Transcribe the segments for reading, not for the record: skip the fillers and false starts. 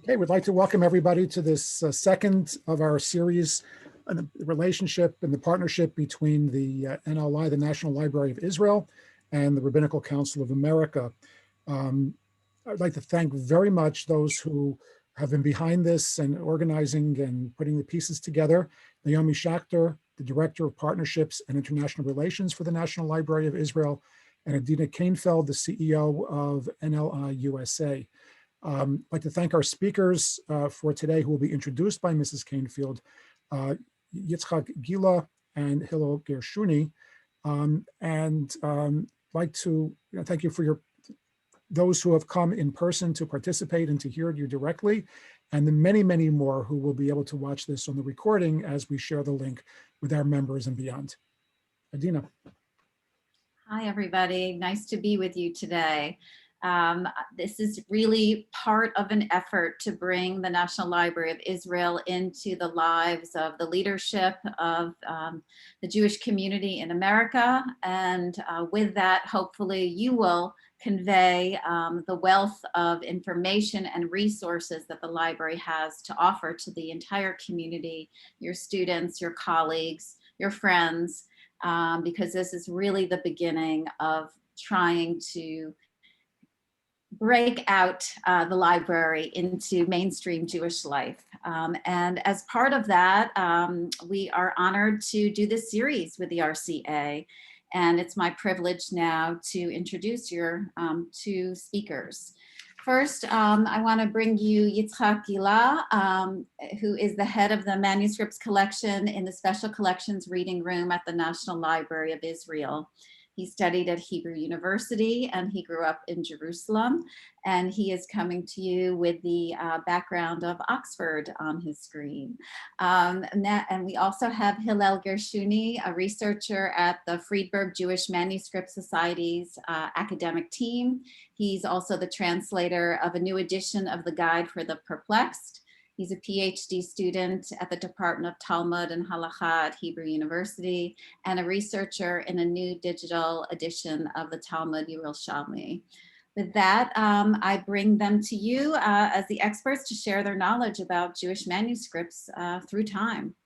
Okay, we'd like to welcome everybody to this second of our series on the relationship and the partnership between the NLI, the National Library of Israel, and the Rabbinical Council of America. I'd like to thank very much those who have been behind this and organizing and putting the pieces together. Naomi Schachter, the Director of Partnerships and International Relations for the National Library of Israel, and Adina Kainfeld, the CEO of NLI USA. I'd like to thank our speakers for today, who will be introduced by Mrs. Kainfeld, Yitzchak Gila and Hillel Gershuni. Like to thank you for those who have come in person to participate and to hear you directly, and the many, many more who will be able to watch this on the recording as we share the link with our members and beyond. Adina. Hi, everybody. Nice to be with you today. This is really part of an effort to bring the National Library of Israel into the lives of the leadership of the Jewish community in America. And with that, hopefully you will convey the wealth of information and resources that the library has to offer to the entire community, your students, your colleagues, your friends, because this is really the beginning of trying to break out the library into mainstream Jewish life. And as part of that, we are honored to do this series with the RCA. And it's my privilege now to introduce your two speakers. First, I want to bring you Yitzchak Gila, who is the head of the Manuscripts collection in the Special Collections Reading Room at the National Library of Israel. He studied at Hebrew University and he grew up in Jerusalem, and he is coming to you with the background of Oxford on his screen. And we also have Hillel Gershuni, a researcher at the Friedberg Jewish Manuscript Society's academic team. He's also the translator of a new edition of the Guide for the Perplexed. He's a PhD student at the Department of Talmud and Halacha at Hebrew University, and a researcher in a new digital edition of the Talmud Yerushalmi. With that, I bring them to you as the experts to share their knowledge about Jewish manuscripts through time.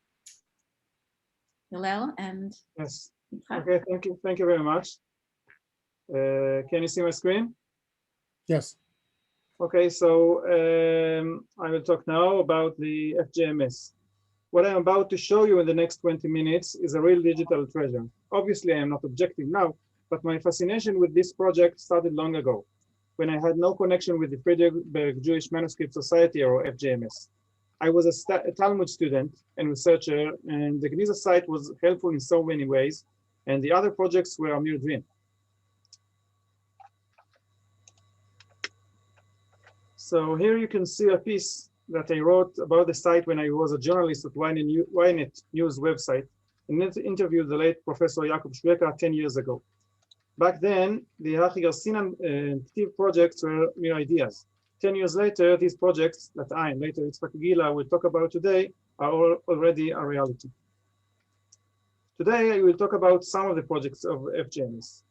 Hillel and yes. Okay, thank you very much. Can you see my screen? Yes. Okay, so I will talk now about the FJMS. What I'm about to show you in the next 20 minutes is a real digital treasure. Obviously, I am not objecting now, but my fascination with this project started long ago, when I had no connection with the Friedberg Jewish Manuscript Society, or FJMS. I was a Talmud student and researcher, and the Gniza site was helpful in so many ways, and the other projects were a mere dream. So here you can see a piece that I wrote about the site when I was a journalist at Ynet News website, and interviewed the late Professor Jacob Schwecker 10 years ago. Back then, the Hachi Garcinan and Ktiv projects were mere ideas. 10 years later, these projects that I and later Yitzchak Gila will talk about today are already a reality. Today, I will talk about some of the projects of FJMS.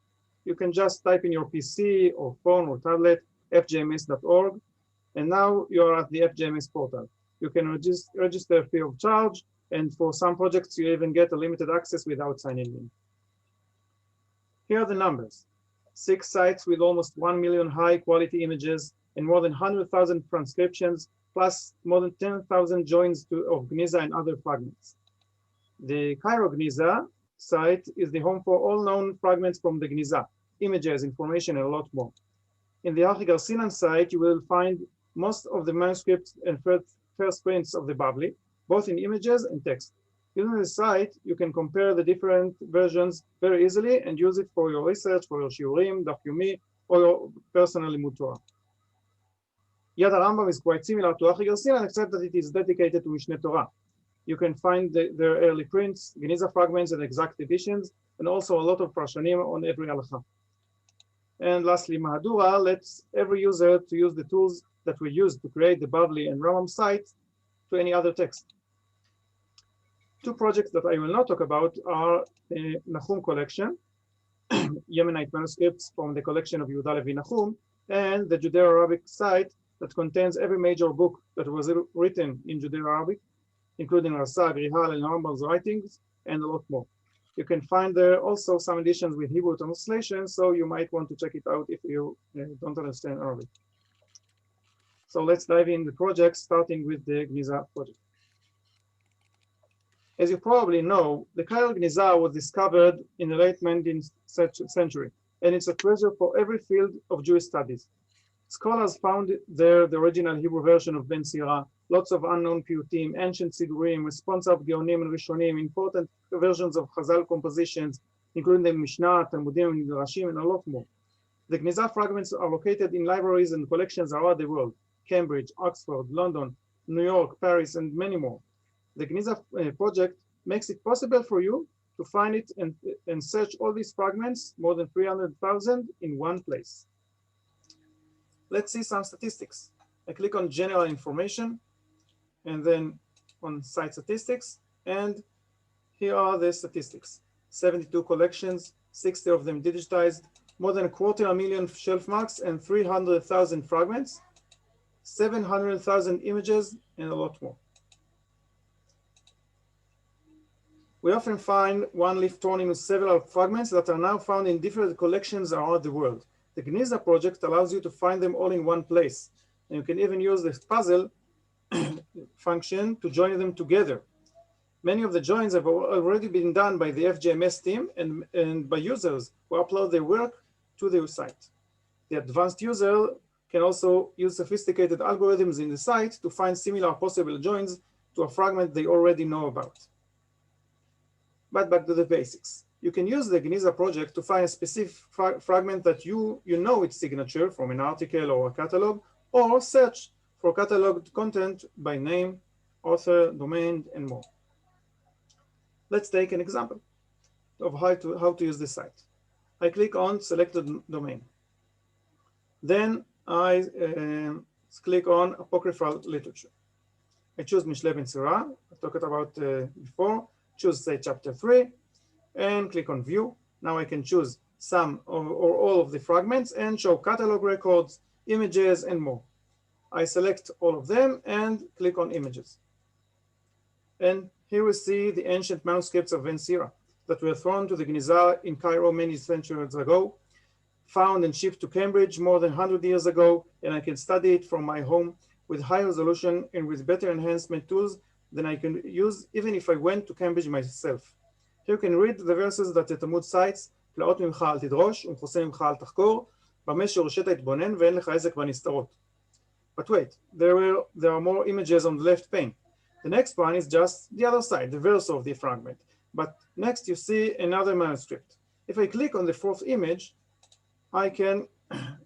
You can just type in your PC or phone or tablet, fjms.org, and now you're at the FJMS portal. You can register free of charge, and for some projects, you even get a limited access without signing in. Here are the numbers. 6 sites with almost 1 million high-quality images and more than 100,000 transcriptions, plus more than 10,000 joins of Gniza and other fragments. The Cairo Gniza site is the home for all known fragments from the Gniza, images, information, and a lot more. In the Hachi Garcinan site, you will find most of the manuscripts and first prints of the Bavli, both in images and text. Using the site, you can compare the different versions very easily and use it for your research, for your shiurim, daf yomi, or your personal limud Torah. Yad HaRambam is quite similar to Hachi Garcinan, except that it is dedicated to Mishneh Torah. You can find their early prints, Geniza fragments, and exact editions, and also a lot of parshanim on every halacha. And lastly, Mahadura lets every user to use the tools that we used to create the Bavli and Rambam site to any other text. 2 projects that I will not talk about are the Nahum collection, Yemenite manuscripts from the collection of Yehuda Levi Nahum, and the Judeo-Arabic site that contains every major book that was written in Judeo-Arabic, including Rasa, Grihal, and Rambam's writings, and a lot more. You can find there also some editions with Hebrew translation, so you might want to check it out if you don't understand Arabic. So let's dive in the project, starting with the Gniza project. As you probably know, the Cairo Gniza was discovered in the late 19th century, and it's a treasure for every field of Jewish studies. Scholars found there the original Hebrew version of Ben Sira, lots of unknown piyutim, ancient sidurim, responsive Geonim and Rishonim, important versions of Chazal compositions, including the Mishnah, Talmudim, and Midrashim, and a lot more. The Gniza fragments are located in libraries and collections around the world: Cambridge, Oxford, London, New York, Paris, and many more. The Gniza project makes it possible for you to find it and search all these fragments, more than 300,000, in one place. Let's see some statistics. I click on general information and then on site statistics, and here are the statistics. 72 collections, 60 of them digitized, more than 250,000 shelf marks and 300,000 fragments, 700,000 images, and a lot more. We often find one leaf torn in several fragments that are now found in different collections around the world. The Gniza project allows you to find them all in one place. And you can even use the puzzle function to join them together. Many of the joins have already been done by the FGMS team and by users who upload their work to the site. The advanced user can also use sophisticated algorithms in the site to find similar possible joins to a fragment they already know about. But back to the basics. You can use the Gniza project to find a specific fragment that you know its signature from an article or a catalog, or search for cataloged content by name, author, domain, and more. Let's take an example of how to use the site. I click on selected domain. Then I click on apocryphal literature. I choose Mishle Ben Sira, I talked about before, choose say chapter 3, and click on view. Now I can choose some or all of the fragments and show catalog records, images, and more. I select all of them and click on images. And here we see the ancient manuscripts of Ben Sira that were thrown to the Gniza in Cairo many centuries ago, found and shipped to Cambridge more than 100 years ago, and I can study it from my home with high resolution and with better enhancement tools than I can use even if I went to Cambridge myself. Here you can read the verses that the Talmud cites, פלאות ממך אל תדרוש, ומכוסה ממך אל תחקור, במה שהורשית התבונן ואין לך עסק בנסתרות. But wait, there are more images on the left pane. The next one is just the other side, the verse of the fragment. But next you see another manuscript. If I click on the fourth image, I can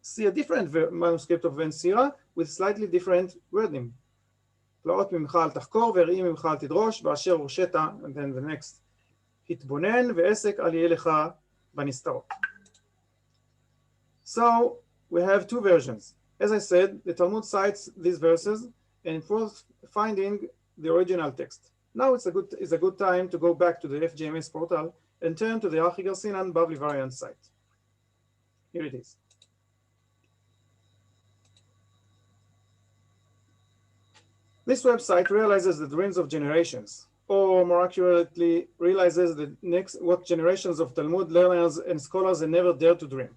see a different manuscript of Ben Sira with slightly different wording. פלאות ממך אל תחקור ורעים ממך אל תדרוש באשר הורשית, and then the next. התבונן ועסק אל יהיה לך בנסתרות. So we have two versions. As I said, the Talmud cites these verses and for finding the original text. Now it's a good time to go back to the FGMS portal and turn to the Archi Garcinan Bavli variant site. Here it is. This website realizes the dreams of generations, or more accurately, realizes what generations of Talmud learners and scholars had never dared to dream.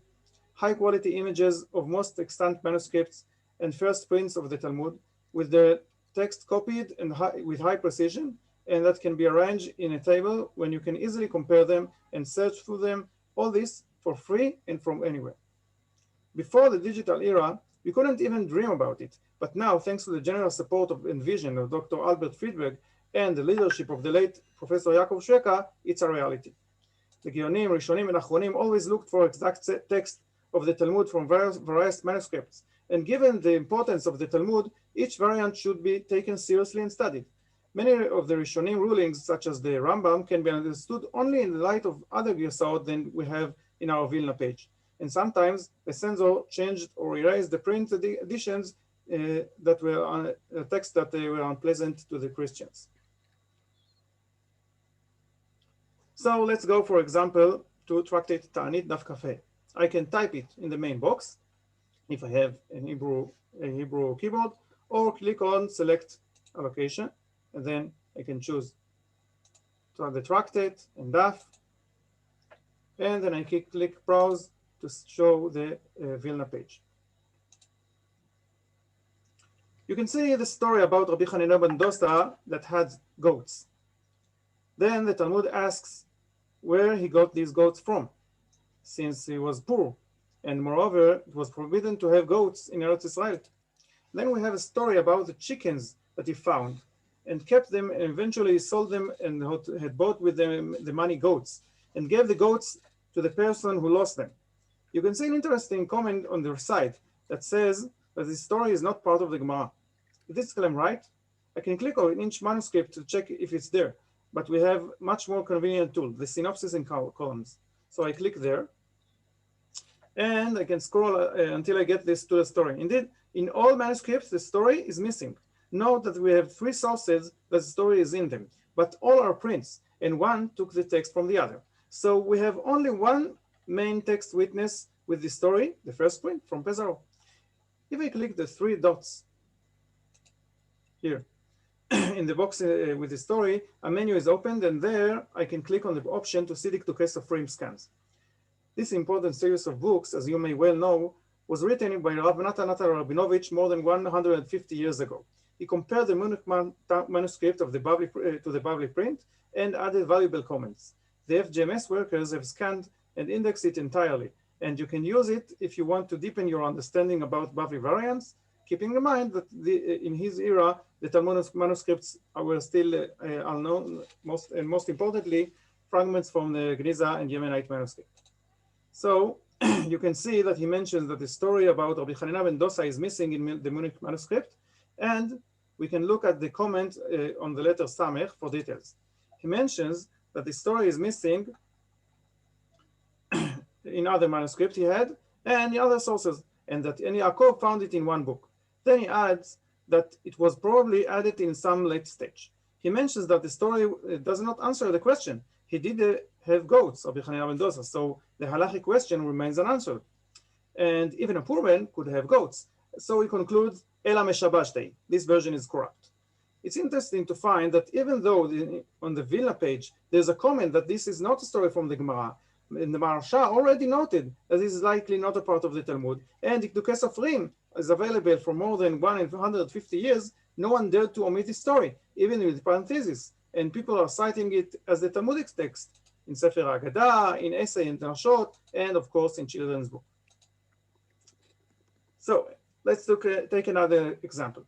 High-quality images of most extant manuscripts and first prints of the Talmud, with the text copied and with high precision, and that can be arranged in a table when you can easily compare them and search through them, all this for free and from anywhere. Before the digital era, we couldn't even dream about it. But now, thanks to the general support and vision of Dr. Albert Friedberg and the leadership of the late Professor Yaakov Shweka, it's a reality. The Geonim, Rishonim, and Achronim always looked for exact text of the Talmud from various manuscripts. And given the importance of the Talmud, each variant should be taken seriously and studied. Many of the Rishonim rulings, such as the Rambam, can be understood only in the light of other Girsot than we have in our Vilna page. And sometimes the censor changed or erased the print editions that were on a text that they were unpleasant to the Christians. So let's go, for example, to Tractate Ta'anit Daf Kafeh. I can type it in the main box, if I have a Hebrew keyboard, or click on select allocation, and then I can choose the tractate and DAF, and then I click browse to show the Vilna page. You can see the story about Rabbi Hanina ben Dosa that had goats. Then the Talmud asks where he got these goats from, since he was poor, and moreover, it was forbidden to have goats in Eretz Israel. Then we have a story about the chickens that he found and kept them, and eventually sold them and had bought with them the money goats and gave the goats to the person who lost them. You can see an interesting comment on their site that says that this story is not part of the Gemara. Is this claim right? I can click on each manuscript to check if it's there, but we have much more convenient tool, the synopsis and columns. So I click there, and I can scroll until I get this to the story. Indeed, in all manuscripts, the story is missing. Note that we have 3 sources that the story is in them, but all are prints, and one took the text from the other. So we have only one main text witness with the story, the first print from Pesaro. If I click the 3 dots here in the box with the story, a menu is opened, and there I can click on the option to see the case of frame scans. This important series of books, as you may well know, was written by Rav Natan Rabinovich more than 150 years ago. He compared the Munich manuscript of the Bavli to the Bavli print and added valuable comments. The FGMS workers have scanned and indexed it entirely, and you can use it if you want to deepen your understanding about Bavli variants, keeping in mind that in his era, the Talmud manuscripts were still unknown, most importantly, fragments from the Geniza and Yemenite manuscript. So you can see that he mentions that the story about Rabbi Hanina ben Dosa is missing in the Munich manuscript, and we can look at the comment on the letter Samech for details. He mentions that the story is missing in other manuscripts he had and in other sources, and that Yaakov found it in one book. Then he adds that it was probably added in some late stage. He mentions that the story does not answer the question. He did have goats, Rabbi Hanina ben Dosa, so the halachic question remains unanswered. And even a poor man could have goats. So he concludes, Ela meshabashtei, this version is corrupt. It's interesting to find that even though on the Vilna page, there's a comment that this is not a story from the Gemara, and the Maharsha already noted that this is likely not a part of the Talmud, and the case of Rim is available for more than 150 years, no one dared to omit the story, even with parentheses, and people are citing it as the Talmudic text in Sefer Haggadah, in Essay and Drashot, and of course in children's book. So let's take another example.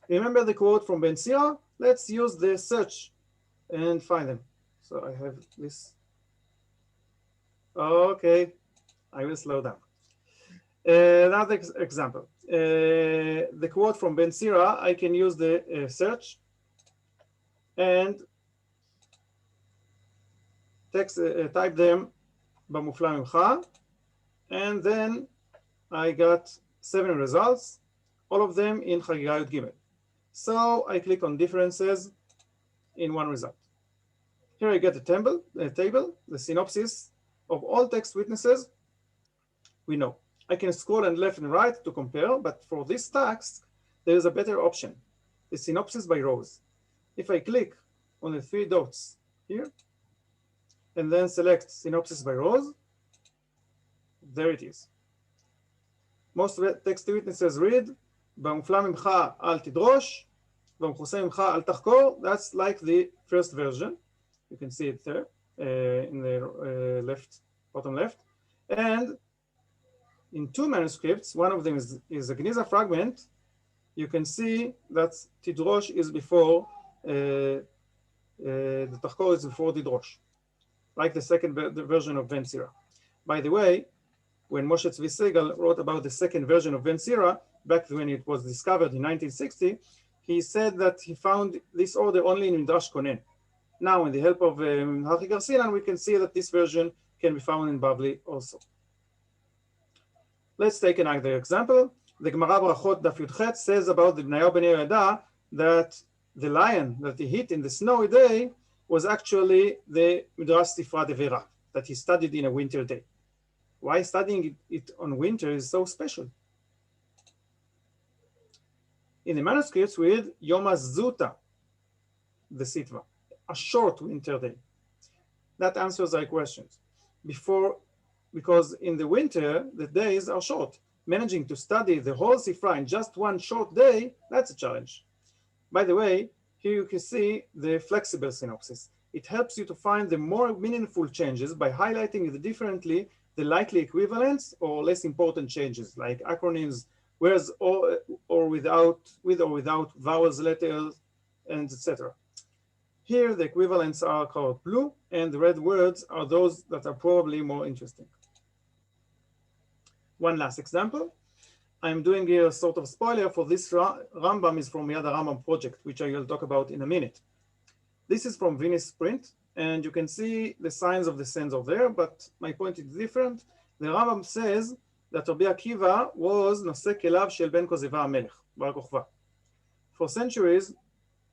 Remember the quote from Ben Sira? Let's use the search and find them. So I have this. Okay, I will slow down. Another example. The quote from Ben Sira, I can use the search and text, type them במופלא ממך, and then I got 7 results, all of them in Chagiga Yud Gimel. So I click on differences in one result. Here I get a table, the synopsis of all text witnesses we know. I can scroll and left and right to compare, but for this task, there is a better option, the synopsis by rows. If I click on the 3 dots here, and then select synopsis by rows, there it is. Most text witnesses read, במופלא ממך אל תדרוש, במכוסה ממך אל תחקור. That's like the first version. You can see it there in the bottom left. And in 2 manuscripts, one of them is a Geniza fragment. You can see that Tidrosh is before, the Tachkor is before Tidrosh, like the second version of Ben Sira. By the way, when Moshe Tzvi Segal wrote about the second version of Ben Sira, back when it was discovered in 1960, he said that he found this order only in Midrash Konen. Now, with the help of Hachi Garcilan, we can see that this version can be found in Bavli also. Let's take another example. The Gemara Brachot Daf Yudchet says about the Bnei Ben Yehoyada that the lion that he hit in the snowy day was actually the Midrash Sifra de Vera that he studied in a winter day. Why studying it on winter is so special? In the manuscripts, we read Yom Zuta, the Sitva, a short winter day. That answers our questions. Because in the winter, the days are short. Managing to study the whole Sifra in just one short day, that's a challenge. By the way, here you can see the flexible synopsis. It helps you to find the more meaningful changes by highlighting differently the likely equivalents or less important changes, like acronyms, whereas or without, with or without vowels, letters, and etc. Here, the equivalents are colored blue, and the red words are those that are probably more interesting. One last example. I'm doing here a sort of spoiler for this Rambam is from Yad Rambam project, which I will talk about in a minute. This is from Venice print, and you can see the signs of the sands over there, but my point is different. The Rambam says that Rabbi Akiva was Noseh Kelav Shel Ben Kozeva HaMelech, Bar Kochva. For centuries,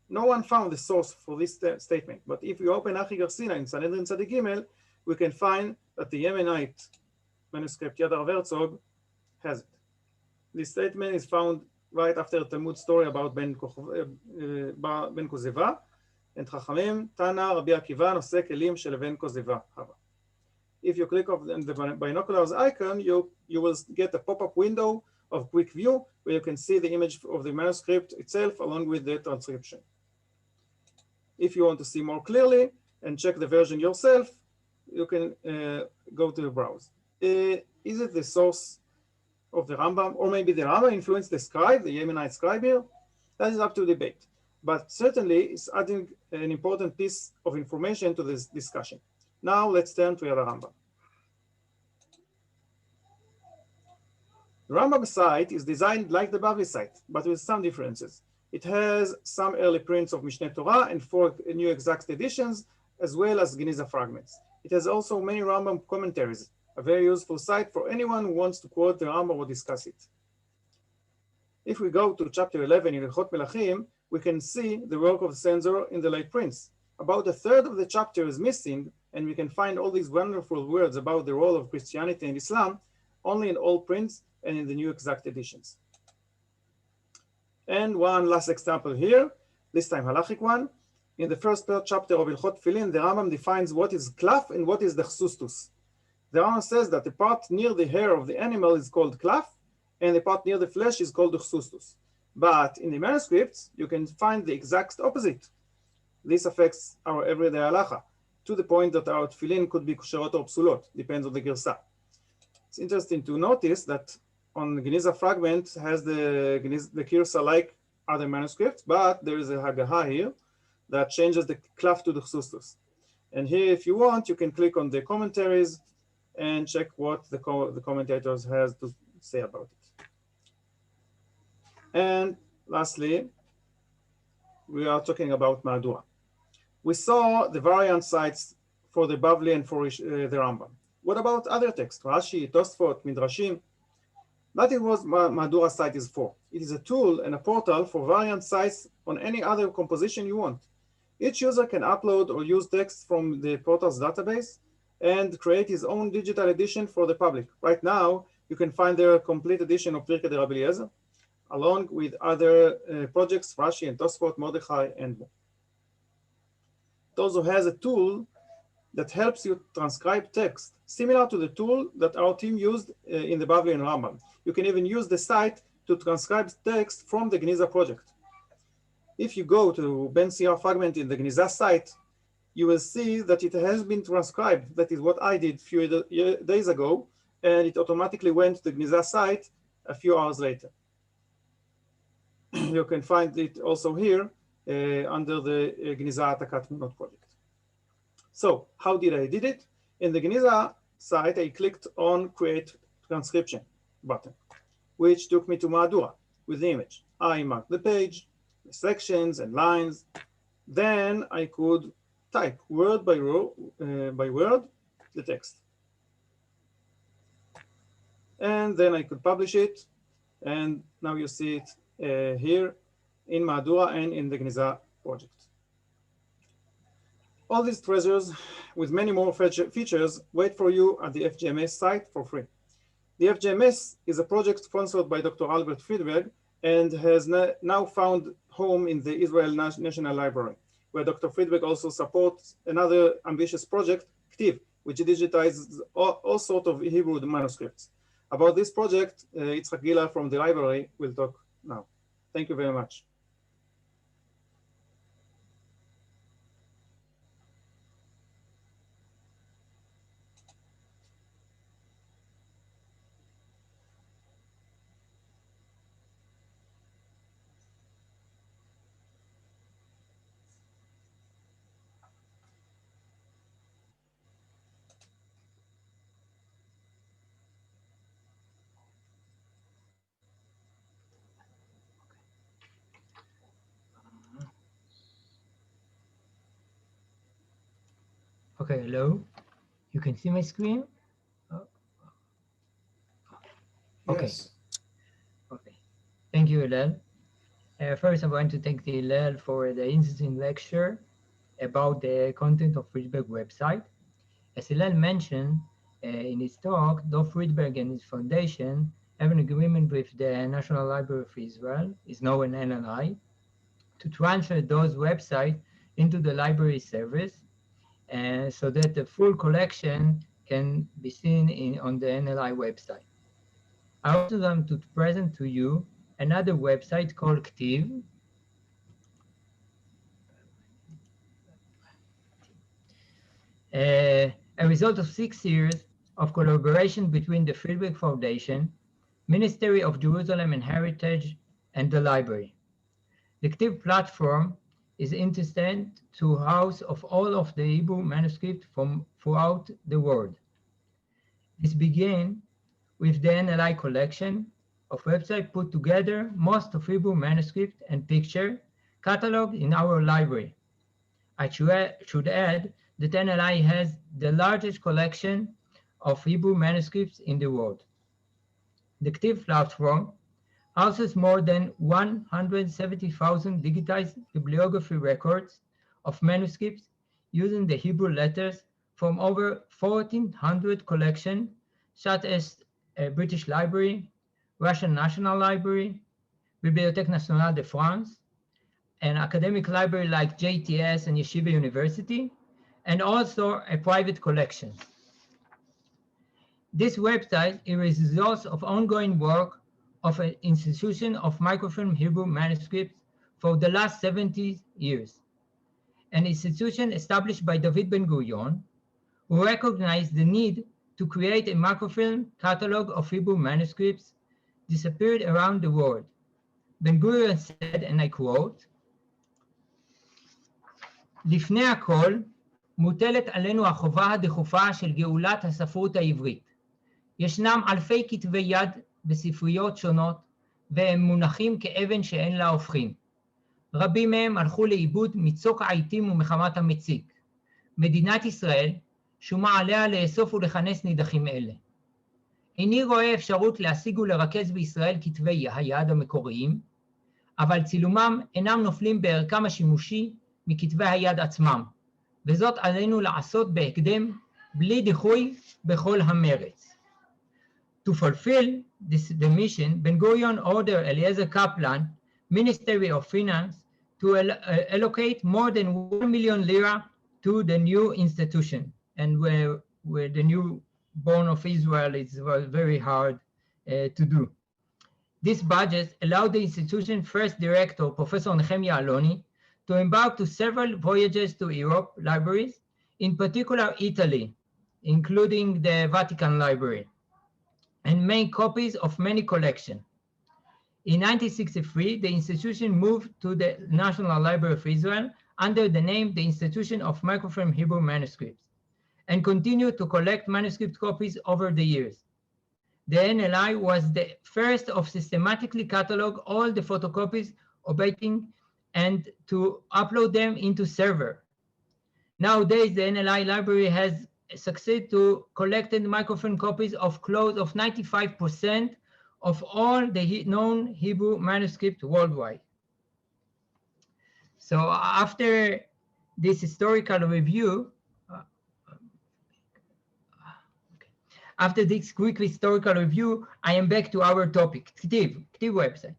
no one found the source for this statement, but if we open Achi Garsina in Sanhedrin Tzadik Gimel, we can find that the Yemenite manuscript Yad Herzog has it. This statement is found right after the Talmud story about Ben Kozeva and Chachamim, Tana Rabbi Akiva Noseh Kelim Shel Ben Kozeva Hava. If you click on the binoculars icon, you will get a pop-up window of quick view where you can see the image of the manuscript itself along with the transcription. If you want to see more clearly and check the version yourself, you can go to the browse. Is it the source of the Rambam, or maybe the Rambam influenced the scribe, the Yemenite scribe here? That is up to debate. But certainly it's adding an important piece of information to this discussion. Now let's turn to Yad Rambam. The Rambam site is designed like the Bavli site, but with some differences. It has some early prints of Mishneh Torah and 4 new exact editions, as well as Geniza fragments. It has also many Rambam commentaries, a very useful site for anyone who wants to quote the Rambam or discuss it. If we go to chapter 11 in Hilchot Melachim, we can see the work of the censor in the late prints. About a third of the chapter is missing, and we can find all these wonderful words about the role of Christianity and Islam only in old prints and in the new exact editions. And one last example here, this time halachic one. In the first chapter of Hilchot Tefillin, the Rambam defines what is klaf and what is the chsustus. The Rambam says that the part near the hair of the animal is called klaf, and the part near the flesh is called the chsustus. But in the manuscripts, you can find the exact opposite. This affects our everyday halacha, to the point that our tefillin could be kosherot or psulot, depends on the girsa. It's interesting to notice that on the Geniza fragment has the girsa like other manuscripts, but there is a hagaha here that changes the klaf to the chsustus. And here, if you want, you can click on the commentaries and check what the commentators has to say about it. And lastly, we are talking about Mahadura. We saw the variant sites for the Bavli and for the Rambam. What about other texts? Rashi, Tosfot, Midrashim? That is what Mahadura site is for. It is a tool and a portal for variant sites on any other composition you want. Each user can upload or use text from the portal's database and create his own digital edition for the public. Right now, you can find their complete edition of Pirkei de Rabbi Eliezer, along with other projects, Rashi and Tosfot, Mordechai, and more. It also has a tool that helps you transcribe text, similar to the tool that our team used in the Bavli and Rambam. You can even use the site to transcribe text from the Geniza project. If you go to Ben Siyar fragment in the Geniza site, you will see that it has been transcribed. That is what I did a few days ago, and it automatically went to the Geniza site a few hours later. You can find it also here under the Geniza Atakat Munot project. So how did I did it? In the Geniza site, I clicked on Create Transcription button, which took me to Mahadura with the image. I marked the page, the sections and lines. Then I could type word by word the text. And then I could publish it. And now you see it here in Mahadura and in the Geniza project. All these treasures, with many more features, wait for you at the FGMS site for free. The FGMS is a project sponsored by Dr. Albert Friedberg and has now found home in the Israel National Library, where Dr. Friedberg also supports another ambitious project, KTIV, which digitizes all sorts of Hebrew manuscripts. About this project, Yitzhak Gila from the library will talk now. Thank you very much. Okay, hello. You can see my screen? Okay. Yes. Okay. Thank you, Hillel. First, I want to thank Hillel for the interesting lecture about the content of Friedberg website. As Hillel mentioned in his talk, Dov Friedberg and his foundation have an agreement with the National Library of Israel, is now an NLI, to transfer those websites into the library service, so that the full collection can be seen on the NLI website. I also want to present to you another website called KTIV. A result of 6 years of collaboration between the Friedberg Foundation, Ministry of Jerusalem and Heritage, and the library. The KTIV platform is intended to house of all of the Hebrew manuscripts from throughout the world. This began with the NLI collection of websites put together most of Hebrew manuscript and picture catalog in our library. I should add that NLI has the largest collection of Hebrew manuscripts in the world. The KTIV platform houses more than 170,000 digitized bibliography records of manuscripts using the Hebrew letters from over 1,400 collections, such as British Library, Russian National Library, Bibliothèque Nationale de France, an academic library like JTS and Yeshiva University, and also a private collection. This website is a result of ongoing work of an institution of microfilm Hebrew manuscripts for the last 70 years, an institution established by David Ben-Gurion, who recognized the need to create a microfilm catalog of Hebrew manuscripts disappeared around the world. Ben-Gurion said, and I quote, לפני הכל, מוטלת עלינו החובה הדחופה של גאולת הספרות העברית. ישנם אלפי כתבי יד בספריות שונות, והם מונחים כאבן שאין לה הופכין. רבים מהם הלכו לאיבוד מצוק העיתים ומחמת המציק. מדינת ישראל, שומה עליה לאסוף ולכנס נידחים אלה. איני רואה אפשרות להשיג ולרכז בישראל כתבי היד המקוריים, אבל צילומם אינם נופלים בערכם השימושי מכתבי היד עצמם, וזאת עלינו לעשות בהקדם, בלי דיחוי, בכל המרץ. To fulfill the mission, Ben-Gurion ordered Eliezer Kaplan, Ministry of Finance, to allocate more than 1 million lira to the new institution, and where the new born of Israel is very hard to do. This budget allowed the institution's first director, Professor Nehemia Aloni, to embark to several voyages to Europe libraries, in particular Italy, including the Vatican Library, and make copies of many collections. In 1963, the institution moved to the National Library of Israel under the name the Institution of Microfilm Hebrew Manuscripts, and continued to collect manuscript copies over the years. The NLI was the first of systematically catalog all the photocopies awaiting and to upload them into server. Nowadays, the NLI library has succeeded to collect microfilm copies of close of 95% of all the known Hebrew manuscripts worldwide. So after this historical review, after this quick historical review, I am back to our topic, Ktiv website.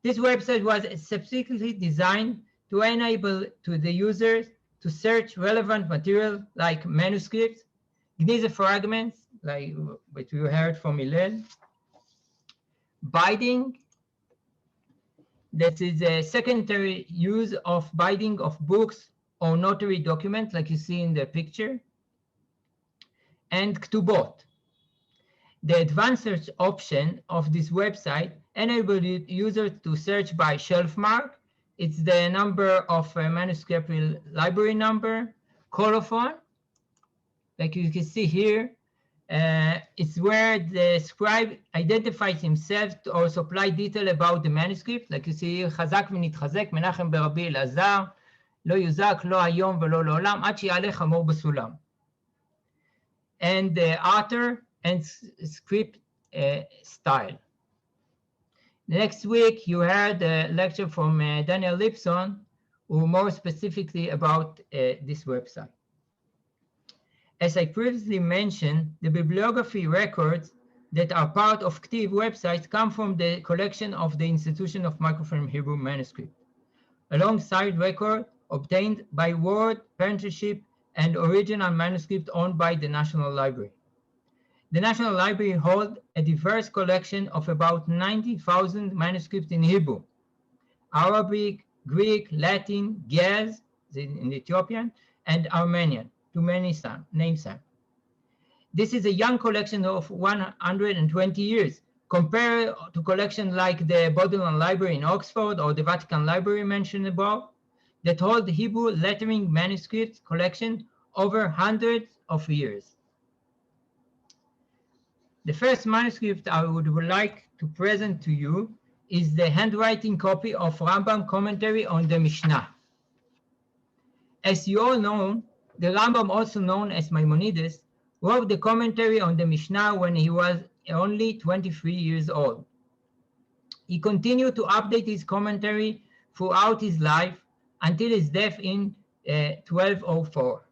This website was specifically designed to enable to the users to search relevant material like manuscripts, Gniza fragments, like what you heard from Hillel, binding, that is a secondary use of binding of books or notary documents, like you see in the picture, and Ktubot. The advanced search option of this website enables users to search by shelf mark. It's the number of manuscript library number, colophon, like you can see here. It's where the scribe identifies himself or supply detail about the manuscript, like you see here, חזק ונתחזק, מנחם ברבי אלעזר, לא יוזק, לא היום ולא לעולם, עד שיעלה חמור בסולם. And the author and script style. Next week, you heard a lecture from Daniel Lipson, who more specifically about this website. As I previously mentioned, the bibliography records that are part of Ktiv websites come from the collection of the Institution of Microfilm Hebrew Manuscript, alongside records obtained by word, apprenticeship, and original manuscript owned by the National Library. The National Library holds a diverse collection of about 90,000 manuscripts in Hebrew, Arabic, Greek, Latin, Ge'ez, in Ethiopian, and Armenian, to many names. This is a young collection of 120 years, compared to collections like the Bodleian Library in Oxford or the Vatican Library mentioned above, that hold Hebrew lettering manuscripts collection over hundreds of years. The first manuscript I would like to present to you is the handwriting copy of Rambam commentary on the Mishnah. As you all know, the Rambam, also known as Maimonides, wrote the commentary on the Mishnah when he was only 23 years old. He continued to update his commentary throughout his life until his death in 1204.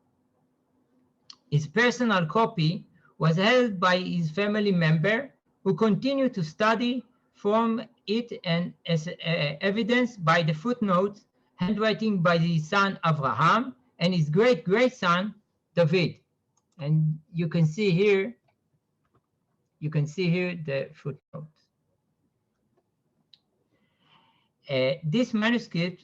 His personal copy was held by his family member, who continued to study from it, and as evidenced by the footnotes, handwriting by his son Avraham and his great-great-son David. And you can see here the footnotes. This manuscript,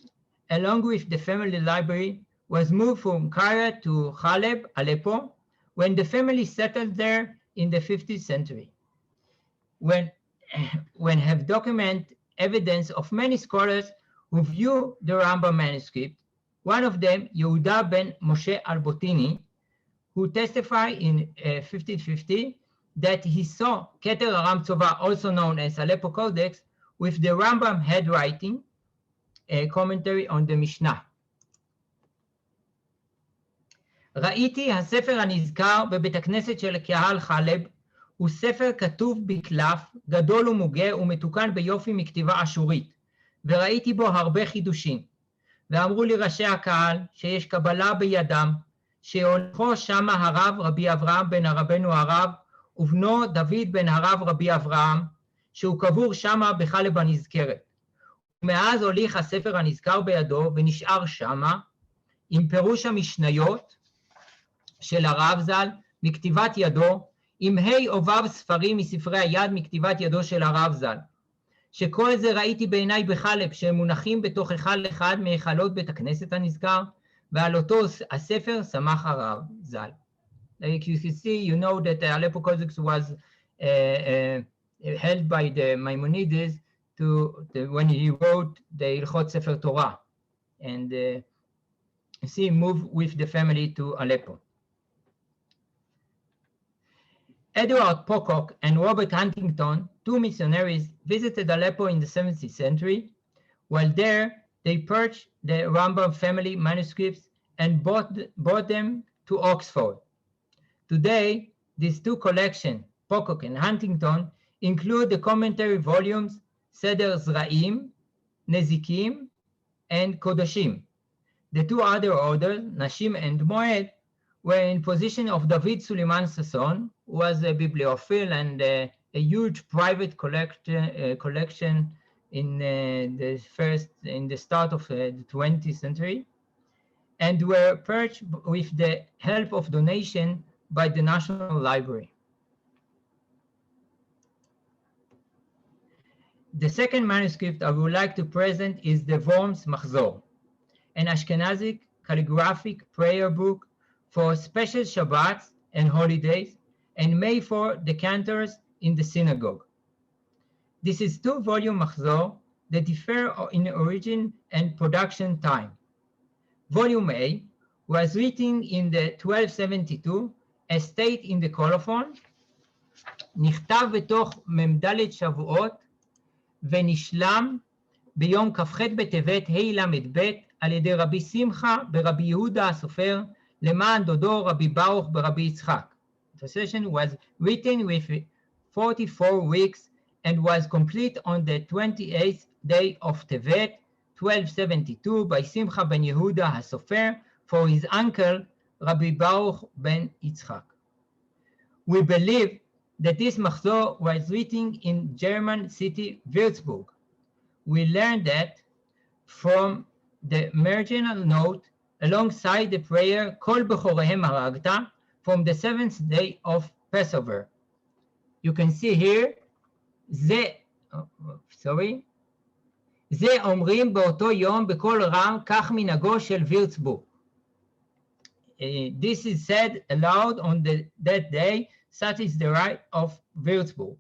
along with the family library, was moved from Cairo to Khaleb, Aleppo, when the family settled there in the 15th century. When have documented evidence of many scholars who view the Rambam manuscript, one of them, Yehuda ben Moshe al-Botini, who testified in 1550 that he saw Keter Aram Tzova, also known as Aleppo Codex, with the Rambam handwriting, a commentary on the Mishnah. ראיתי הספר הנזכר בבית הכנסת של קהל חלב, הוא ספר כתוב בקלף, גדול ומוגה ומתוקן ביופי מכתיבה אשורית, וראיתי בו הרבה חידושים. ואמרו לי ראשי הקהל שיש קבלה בידם, שהולכו שמה הרב רבי אברהם בן הרבנו הרב, ובנו דוד בן הרב רבי אברהם, שהוא קבור שמה בחלב הנזכרת. ומאז הוליך הספר הנזכר בידו ונשאר שמה, עם פירוש המשניות, של הרב ז"ל, מכתיבת ידו, עם ה' עובב ספרים מספרי היד מכתיבת ידו של הרב ז"ל. שכל זה ראיתי בעיניי בחלב, שהם מונחים בתוך היכל אחד מהיכלות בית הכנסת הנזכר, ועל אותו הספר שמח הרב ז"ל. Like you can see, you know that the Aleppo Codex was held by the Maimonides when he wrote the Ilchot Sefer Torah. And you see, moved with the family to Aleppo. Edward Pocock and Robert Huntington, two missionaries, visited Aleppo in the 17th century. While there, they purchased the Rambam family manuscripts and brought them to Oxford. Today, these two collections, Pocock and Huntington, include the commentary volumes Seder Zra'im, Nezikim, and Kodashim. The two other orders, Nashim and Moed, were in position of David Suleiman Sasson, who was a bibliophile and a huge private collection in the start of the 20th century, and were purchased with the help of donation by the National Library. The second manuscript I would like to present is the Worms Machzor, an Ashkenazic calligraphic prayer book for special Shabbats and holidays and made for the cantors in the synagogue. This is two-volume Machzor that differ in origin and production time. Volume A was written in the 1272, as stated in the colophon, נכתב בתוך מ"ד שבועות ונשלם ביום כ"ח בטבת ה'ל"ב על ידי רבי שמחה ברבי יהודה הסופר למען דודו רבי ברוך ברבי יצחק. The session was written with 44 weeks and was complete on the 28th day of Tevet, 1272, by Simcha ben Yehuda HaSofer for his uncle Rabbi Baruch ben Yitzchak. We believe that this Machzor was written in German city Würzburg. We learned that from the marginal note alongside the prayer Kol Bechorehem Haragta from the 7th day of Passover. You can see here, זה אומרים באותו יום בקול רם, כך מנהגו של וירצבורג. This is said aloud on that day, such is the rite of Würzburg.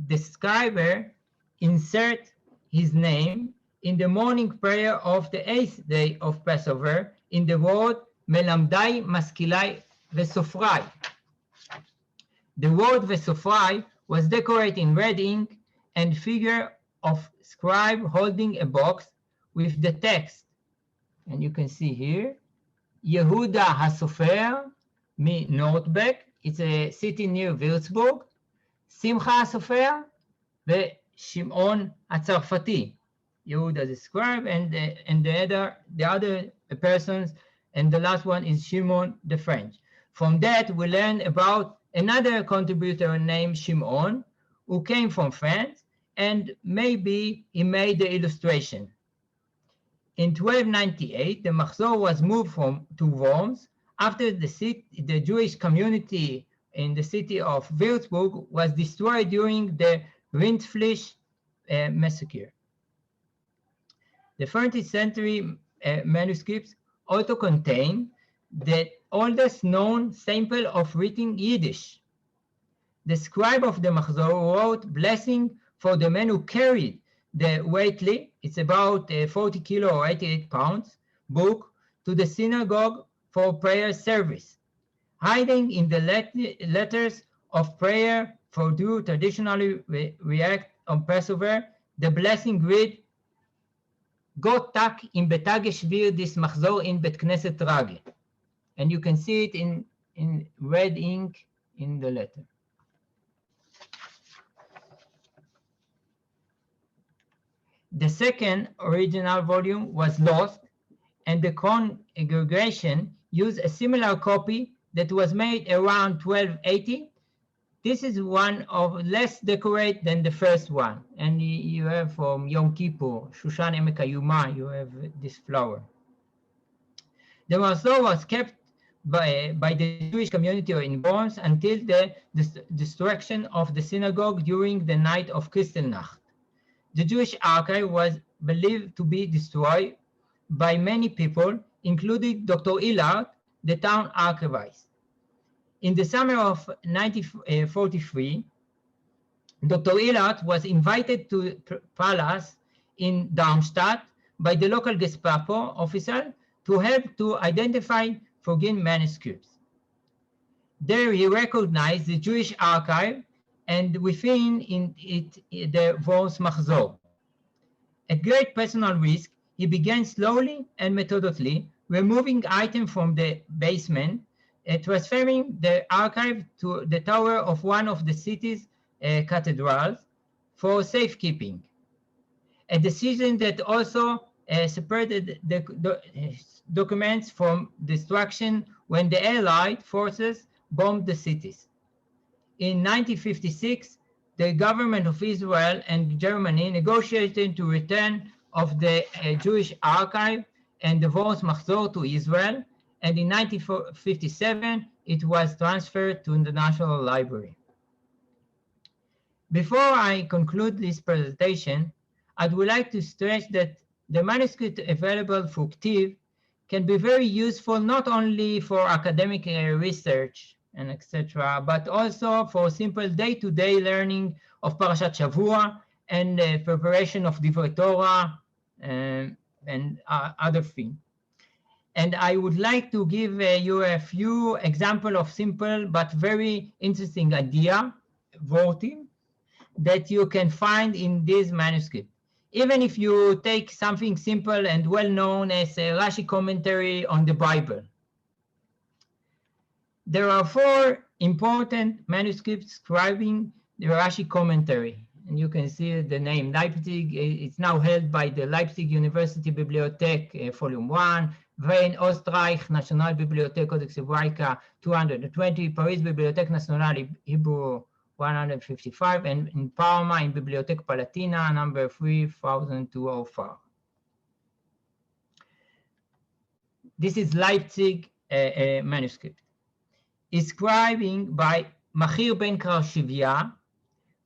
The scribe insert his name in the morning prayer of the 8th day of Passover in the word Melamdai Maskilai Vesofrai. The word Vesofrai was decorated in red ink and figure of scribe holding a box with the text. And you can see here, Yehuda HaSofer mi Nordbeck, it's a city near Würzburg, Simcha HaSofer, ve Shimon HaTzarfati, Yehuda the scribe, and the other persons, and the last one is Shimon the French. From that, we learn about another contributor named Shimon, who came from France, and maybe he made the illustration. In 1298, the Machzor was moved to Worms after the Jewish community in the city of Würzburg was destroyed during the Rindfleisch massacre. The 13th century manuscripts also contain the oldest known sample of written Yiddish. The scribe of the Machzor wrote blessing for the men who carried the weightly, it's about 40 kilo or 88 pounds, book to the synagogue for prayer service, hiding in the letters of prayer for Jews traditionally react on Passover. The blessing read, Gott tak im betage shvir dis Machzor in Bet Knesset Rage. And you can see it in red ink in the letter. The second original volume was lost, and the congregation used a similar copy that was made around 1280. This is one of less decorated than the first one. And you have from Yom Kippur, Shushan Emek HaYuma, you have this flower. The Machzor was kept by the Jewish community in Worms until the destruction of the synagogue during the night of Kristallnacht. The Jewish archive was believed to be destroyed by many people, including Dr. Illard, the town archivist. In the summer of 1943, Dr. Illard was invited to palace in Darmstadt by the local Gestapo officer to help to identify forgotten manuscripts. There he recognized the Jewish archive and within it the Worms Machzor. At great personal risk, he began slowly and methodically removing items from the basement, transferring the archive to the tower of one of the city's cathedrals for safekeeping. A decision that also separated the documents from destruction when the Allied forces bombed the cities. In 1956, the government of Israel and Germany negotiated to return of the Jewish archive and the Vos Machzor to Israel, and in 1957, it was transferred to the National Library. Before I conclude this presentation, I would like to stress that the manuscript available for Ktiv can be very useful not only for academic research and etc., but also for simple day-to-day learning of Parashat Shavua and preparation of Divrei Torah and other things. And I would like to give you a few examples of simple but very interesting idea, voting, that you can find in this manuscript. Even if you take something simple and well-known as a Rashi commentary on the Bible. There are 4 important manuscripts describing the Rashi commentary. And you can see the name Leipzig. It's now held by the Leipzig University Bibliothek, Volume 1, Wien, Österreich, National Bibliothek Codex Hebraica 220, Paris Bibliothèque Nationale Hebrew 155, and in Parma in Bibliothèque Palatina number 3204. This is Leipzig manuscript. Inscribing by Machir ben Karshivya,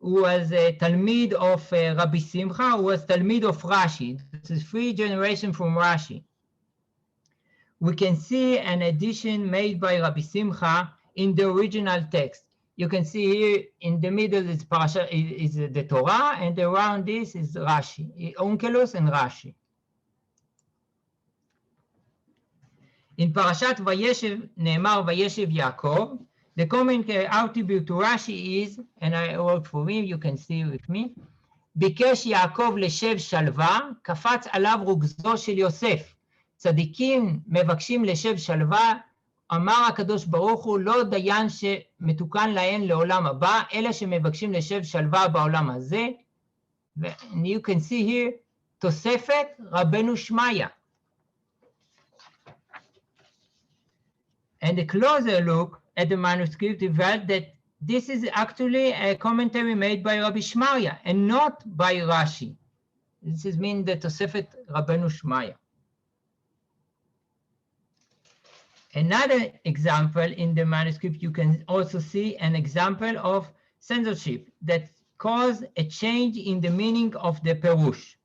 who was a Talmid of Rabbi Simcha, who was Talmid of Rashi. This is 3 generations from Rashi. We can see an addition made by Rabbi Simcha in the original text. You can see here in the middle is Parasha, is the Torah, and around this is Rashi, Onkelos and Rashi. In Parashat Vayeshev, Ne'emar Vayeshev Yaakov, the commentary attribute to Rashi is, and I wrote for him, you can see with me, ביקש יעקב לשב שלווה, קפץ עליו רוגזו של יוסף. צדיקים מבקשים לשב שלווה, אמר הקדוש ברוך הוא, לא דיין שמתוקן להן לעולם הבא, אלא שמבקשים לשב שלווה בעולם הזה. And you can see here, תוספת רבנו שמעיה. And a closer look at the manuscript revealed that this is actually a commentary made by Rabbi Shmaya and not by Rashi. This is mean the Tosefet Rabbeinu Shmaya. Another example in the manuscript, you can also see an example of censorship that caused a change in the meaning of the Perush.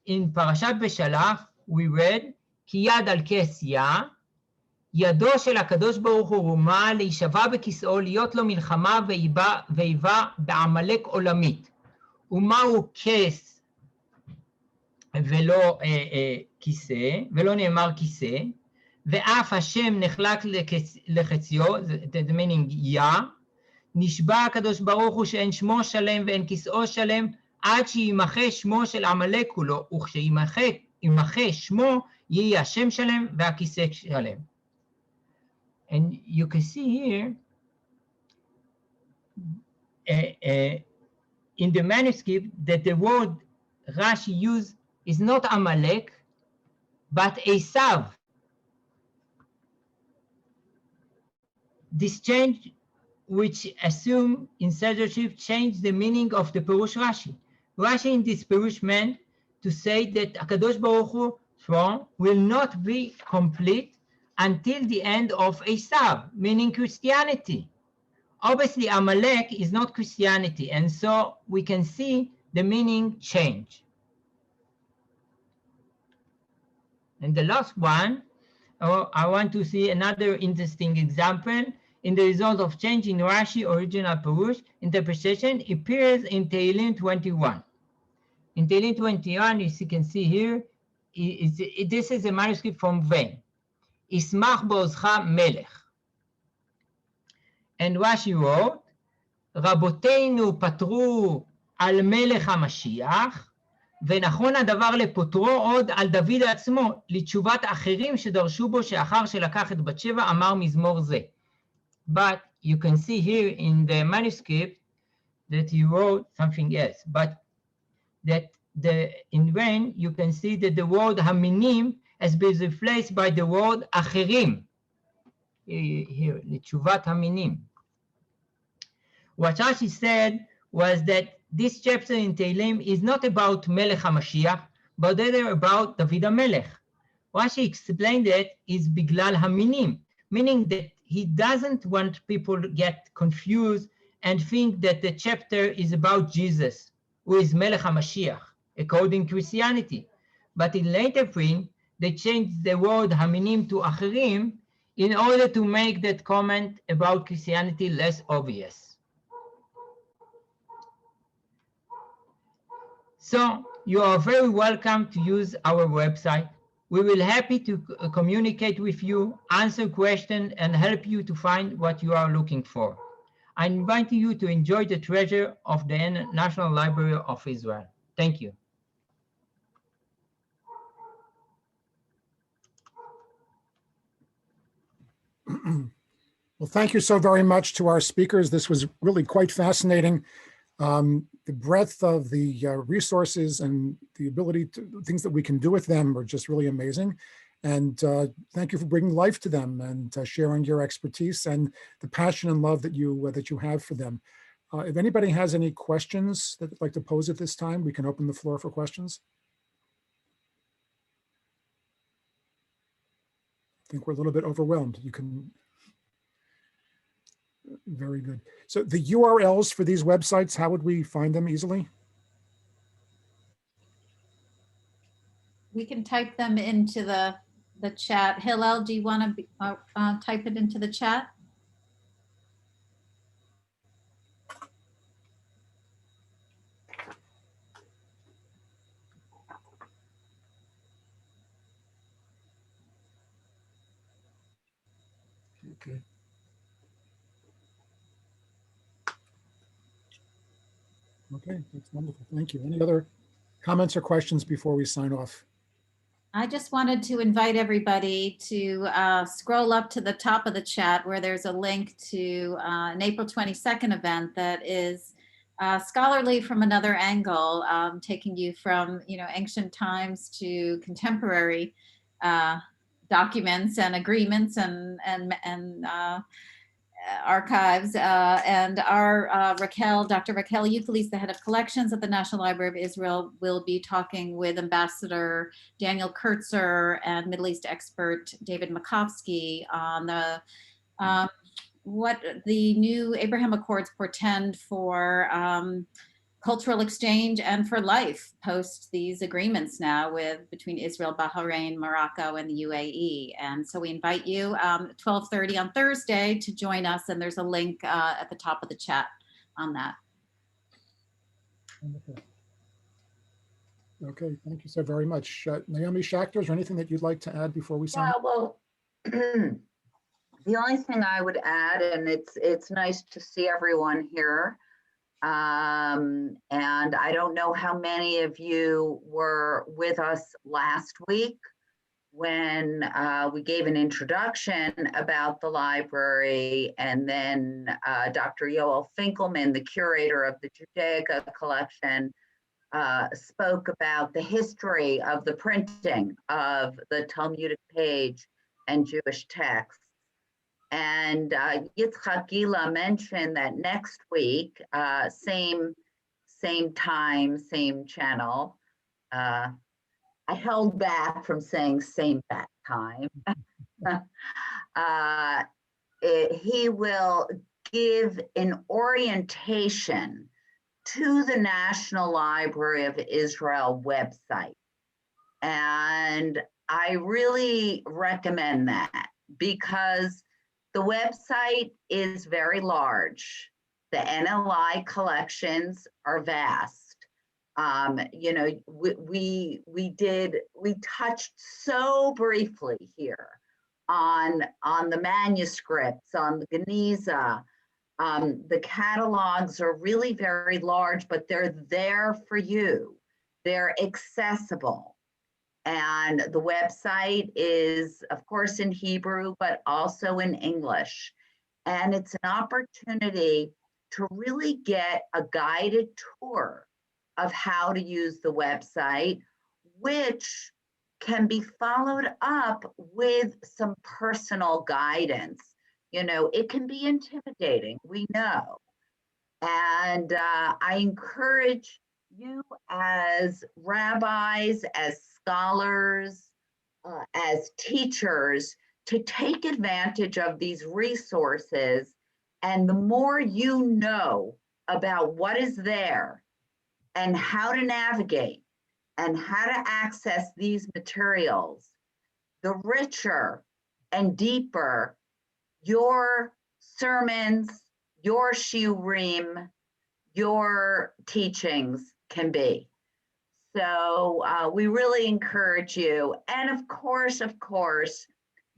In Parashat Beshalach, we read, כי יד על כסייה, ידו של הקדוש ברוך הוא רומה להישבע בכיסאו, להיות לו מלחמה ואיבה בעמלק עולמית. ומהו כס ולא כיסא, ולא נאמר כיסא, ואף השם נחלק לחציו, the meaning יה, נשבע הקדוש ברוך הוא שאין שמו שלם ואין כיסאו שלם, עד שימחה שמו של עמלק כולו, וכשימחה שמו, יהיה השם שלם והכיסא שלם. And you can see here, in the manuscript, that the word Rashi used is not Amalek, but Esav. This change, which assume in censorship, changed the meaning of the Perush Rashi. Rashi in this Perush meant to say that HaKadosh Baruch Hu's throne will not be complete until the end of Esav, meaning Christianity. Obviously, Amalek is not Christianity, and so we can see the meaning change. And the last one, I want to see another interesting example. In the result of change in Rashi original Perush interpretation appears in Tehillim 21. In Tehillim 21, as you can see here, this is a manuscript from Wien. ישמח בעוזך מלך. And Rashi wrote, רבותינו פטרו על מלך המשיח, ונכון הדבר לפוטרו עוד על דוד עצמו, לתשובת אחרים שדרשו בו שאחר שלקח את בת שבע אמר מזמור זה. But you can see here in the manuscript that he wrote something else, but that in brain, you can see that the word haminim has been replaced by the word acherim. Here, לתשובת haminim. What Rashi said was that this chapter in Tehillim is not about Melech HaMashiach, but rather about David HaMelech. Rashi explained that is Biglal Haminim, meaning that he doesn't want people to get confused and think that the chapter is about Jesus, who is Melech HaMashiach, according to Christianity. But in later print, they changed the word Haminim to Acherim in order to make that comment about Christianity less obvious. So you are very welcome to use our website. We will be happy to communicate with you, answer questions, and help you to find what you are looking for. I invite you to enjoy the treasure of the National Library of Israel. Thank you. Well, thank you so very much to our speakers. This was really quite fascinating. The breadth of the resources and the ability to things that we can do with them are just really amazing. And thank you for bringing life to them and sharing your expertise and the passion and love that you have for them. If anybody has any questions that they'd like to pose at this time, we can open the floor for questions. I think we're a little bit overwhelmed. You can. Very good. So the URLs for these websites, how would we find them easily? We can type them into the chat. Hillel, do you want to type it into the chat? Okay. Okay, that's wonderful. Thank you. Any other comments or questions before we sign off? I just wanted to invite everybody to scroll up to the top of the chat where there's a link to an April 22nd event that is scholarly from another angle, taking you from ancient times to contemporary documents and agreements and archives, and our Dr. Raquel Euclid, the head of collections at the National Library of Israel, will be talking with Ambassador Daniel Kurtzer and Middle East expert David Makovsky on the what the new Abraham Accords portend for cultural exchange and for life post these agreements now between Israel, Bahrain, Morocco, and the UAE. And so we invite you 12:30 on Thursday to join us, and there's a link at the top of the chat on that. Wonderful. Okay, thank you so very much. Naomi Schachter, is there anything that you'd like to add before we sign? Yeah, well, the only thing I would add, and it's nice to see everyone here. And I don't know how many of you were with us last week when we gave an introduction about the library, and then Dr. Yoel Finkelman, the curator of the Judaica collection, spoke about the history of the printing of the Talmudic page and Jewish texts. And Yitzchak Gila mentioned that next week, same time, same channel. I held back from saying same bat time. He will give an orientation to the National Library of Israel website. And I really recommend that because the website is very large. The NLI collections are vast. We touched so briefly here on the manuscripts, on the Geniza. The catalogs are really very large, but they're there for you. They're accessible. And the website is, of course, in Hebrew, but also in English. And it's an opportunity to really get a guided tour of how to use the website, which can be followed up with some personal guidance. You know, it can be intimidating, we know. And I encourage you as rabbis, as scholars, as teachers to take advantage of these resources. And the more you know about what is there and how to navigate and how to access these materials, the richer and deeper your sermons, your shiurim, your teachings can be. So we really encourage you. And of course,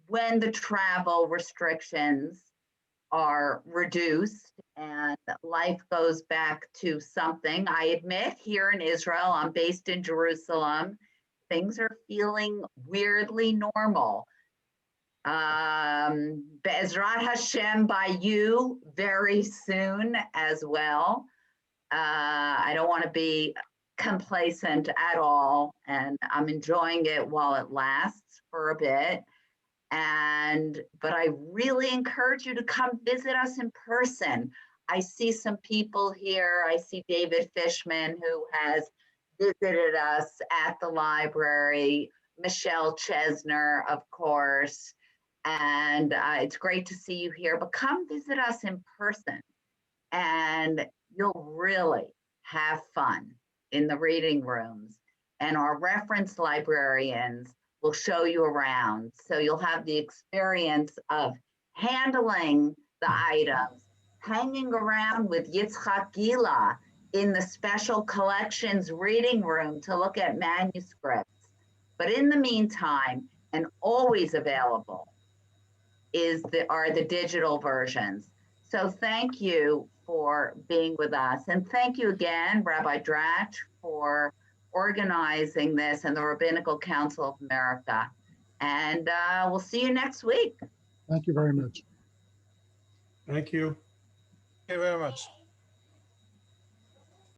when the travel restrictions are reduced and life goes back to something, I admit here in Israel, I'm based in Jerusalem, things are feeling weirdly normal. Be'ezrat Hashem by you very soon as well. I don't want to be complacent at all, and I'm enjoying it while it lasts for a bit. But I really encourage you to come visit us in person. I see some people here. I see David Fishman, who has visited us at the library, Michelle Chesner, of course. And it's great to see you here, but come visit us in person and you'll really have fun in the reading rooms. And our reference librarians will show you around. So you'll have the experience of handling the items, hanging around with Yitzchak Gila in the special collections reading room to look at manuscripts. But in the meantime, and always available, are the digital versions. So thank you for being with us. And thank you again, Rabbi Dratch, for organizing this and the Rabbinical Council of America. And we'll see you next week. Thank you very much. Thank you. Thank you very much.